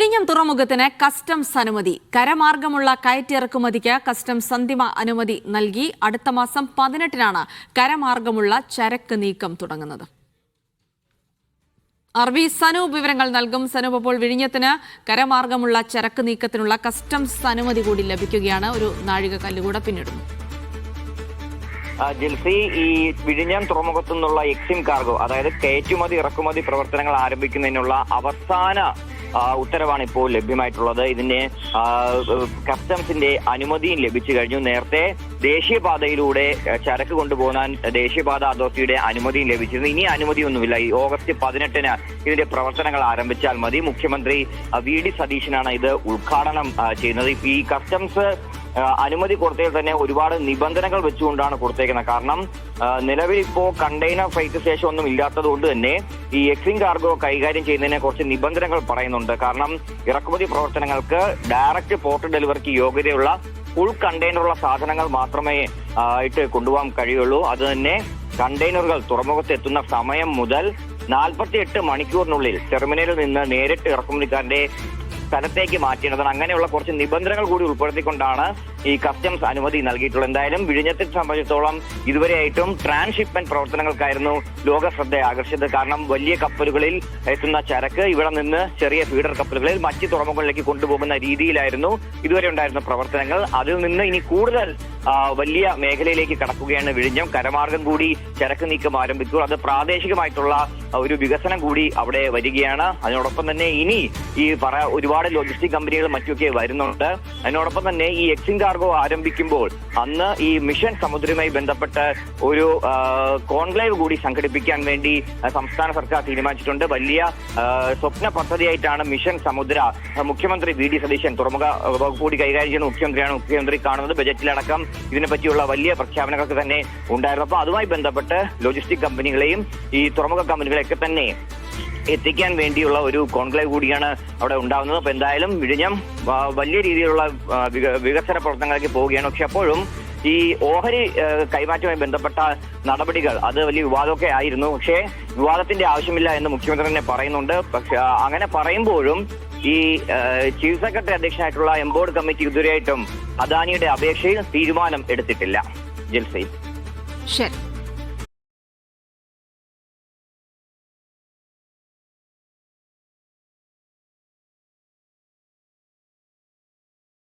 വിഴിഞ്ഞം തുറമുഖത്തിന് കസ്റ്റംസ് അനുമതി. കരമാർഗമുള്ള കയറ്റിറക്കുമതിക്ക് കസ്റ്റംസ് അന്തിമ അനുമതി നൽകി. അടുത്ത മാസം 18-നാണ് കരമാർഗമുള്ള ചരക്ക് നീക്കം തുടങ്ങുന്നത്. സനൂപ് വിവരങ്ങൾ നൽകും. സനൂപ്, അപ്പോൾ വിഴിഞ്ഞത്തിന് കരമാർഗമുള്ള ചരക്ക് നീക്കത്തിനുള്ള കസ്റ്റംസ് അനുമതി കൂടി ലഭിക്കുകയാണ്. ഒരു നാഴികക്കല്ല് കൂടെ പിന്നിടുന്നു. ജിൽസി, ഈ വിഴിഞ്ഞം തുറമുഖത്തു നിന്നുള്ള എക്സിം കാർഗോ, അതായത് കയറ്റുമതി ഇറക്കുമതി പ്രവർത്തനങ്ങൾ ആരംഭിക്കുന്നതിനുള്ള അവസാന ഉത്തരവാണ് ഇപ്പോൾ ലഭ്യമായിട്ടുള്ളത്. ഇതിന് കസ്റ്റംസിന്റെ അനുമതിയും ലഭിച്ചു കഴിഞ്ഞു. നേരത്തെ ദേശീയപാതയിലൂടെ ചരക്ക് കൊണ്ടുപോകാൻ ദേശീയപാത അതോറിറ്റിയുടെ അനുമതിയും ലഭിച്ചിരുന്നു. ഇനി അനുമതിയൊന്നുമില്ല. ഈ ഓഗസ്റ്റ് 18-ന് ഇതിന്റെ പ്രവർത്തനങ്ങൾ ആരംഭിച്ചാൽ മതി. മുഖ്യമന്ത്രി VD സതീശനാണ് ഇത് ഉദ്ഘാടനം ചെയ്യുന്നത്. ഈ കസ്റ്റംസ് അനുമതി കൊടുത്തതിൽ തന്നെ ഒരുപാട് നിബന്ധനകൾ വെച്ചുകൊണ്ടാണ് കൊടുത്തേക്കുന്നത്. കാരണം നിലവിൽ ഇപ്പോ കണ്ടെയ്നർ ഫ്രൈറ്റ് സ്റ്റേഷൻ ഒന്നും ഇല്ലാത്തത് കൊണ്ട് തന്നെ ഈ എക്സിം കാർഗോ കൈകാര്യം ചെയ്യുന്നതിനെ കുറച്ച് നിബന്ധനകൾ പറയുന്നുണ്ട്. കാരണം ഇറക്കുമതി പ്രവർത്തനങ്ങൾക്ക് ഡയറക്റ്റ് പോർട്ട് ഡെലിവറിക്ക് യോഗ്യതയുള്ള ഫുൾ കണ്ടെയ്നറുള്ള സാധനങ്ങൾ മാത്രമേ ആയിട്ട് കൊണ്ടുപോകാൻ കഴിയുള്ളൂ. അത് തന്നെ കണ്ടെയ്നറുകൾ തുറമുഖത്ത് എത്തുന്ന സമയം മുതൽ 48 മണിക്കൂറിനുള്ളിൽ ടെർമിനലിൽ നിന്ന് നേരിട്ട് ഇറക്കുമതിക്കാരന്റെ സ്ഥലത്തേക്ക് മാറ്റേണ്ടതാണ്. അങ്ങനെയുള്ള കുറച്ച് നിബന്ധനകൾ കൂടി ഉൾപ്പെടുത്തിക്കൊണ്ടാണ് ഈ കസ്റ്റംസ് അനുമതി നൽകിയിട്ടുള്ളത്. എന്തായാലും വിഴിഞ്ഞത്തെ സംബന്ധിച്ചിടത്തോളം ഇതുവരെയായിട്ടും ട്രാൻസ്ഷിപ്മെന്റ് പ്രവർത്തനങ്ങൾക്കായിരുന്നു ലോക ശ്രദ്ധ ആകർഷിച്ചത്. കാരണം വലിയ കപ്പലുകളിൽ എത്തുന്ന ചരക്ക് ഇവിടെ നിന്ന് ചെറിയ ഫീഡർ കപ്പലുകളിൽ മറ്റ് തുറമുഖങ്ങളിലേക്ക് കൊണ്ടുപോകുന്ന രീതിയിലായിരുന്നു ഇതുവരെ ഉണ്ടായിരുന്ന പ്രവർത്തനങ്ങൾ. അതിൽ നിന്ന് ഇനി കൂടുതൽ വലിയ മേഖലയിലേക്ക് കടക്കുകയാണ് വിഴിഞ്ഞം. കരമാർഗം കൂടി ചരക്ക് നീക്കം ആരംഭിക്കുക. അത് പ്രാദേശികമായിട്ടുള്ള ഒരു വികസനം കൂടി അവിടെ വരികയാണ്. അതിനോടൊപ്പം തന്നെ ഇനി ഈ ഒരുപാട് ലോജിസ്റ്റിക് കമ്പനികൾ മറ്റൊക്കെ വരുന്നുണ്ട്. അതിനോടൊപ്പം തന്നെ ഈ എക്സിം കാർഗോ ആരംഭിക്കുമ്പോൾ അന്ന് ഈ മിഷൻ സമുദ്രയുമായി ബന്ധപ്പെട്ട് ഒരു കോൺക്ലേവ് കൂടി സംഘടിപ്പിക്കാൻ വേണ്ടി സംസ്ഥാന സർക്കാർ തീരുമാനിച്ചിട്ടുണ്ട്. വലിയ സ്വപ്ന പദ്ധതിയായിട്ടാണ് മിഷൻ സമുദ്ര. മുഖ്യമന്ത്രി VD സതീശൻ തുറമുഖ വകുപ്പ് കൂടി കൈകാര്യം ചെയ്യുന്ന മുഖ്യമന്ത്രി കാണുന്നത്. ബജറ്റിലടക്കം ഇതിനെപ്പറ്റിയുള്ള വലിയ പ്രഖ്യാപനങ്ങൾക്ക് തന്നെ ഉണ്ടായിരുന്നു. അപ്പോൾ അതുമായി ബന്ധപ്പെട്ട് ലോജിസ്റ്റിക് കമ്പനികളെയും ഈ തുറമുഖ കമ്പനികളെയൊക്കെ തന്നെ എത്തിക്കാൻ വേണ്ടിയുള്ള ഒരു കോൺക്ലേവ് കൂടിയാണ് അവിടെ ഉണ്ടാകുന്നത്. അപ്പൊ എന്തായാലും വിഴിഞ്ഞം വലിയ രീതിയിലുള്ള വികസന പ്രവർത്തനങ്ങളിലേക്ക് പോവുകയാണ്. പക്ഷെ അപ്പോഴും ഈ ഓഹരി കൈമാറ്റവുമായി ബന്ധപ്പെട്ട നടപടികൾ അത് വലിയ വിവാദമൊക്കെ ആയിരുന്നു. പക്ഷേ വിവാദത്തിന്റെ ആവശ്യമില്ല എന്ന് മുഖ്യമന്ത്രി തന്നെ പറയുന്നുണ്ട്. പക്ഷെ അങ്ങനെ പറയുമ്പോഴും ഈ ചീഫ് സെക്രട്ടറി അധ്യക്ഷനായിട്ടുള്ള എംബോർഡ് കമ്മിറ്റി ഇതുവരെയായിട്ടും അദാനിയുടെ അപേക്ഷയിൽ തീരുമാനം എടുത്തിട്ടില്ല. ജിൽസി, ശരി.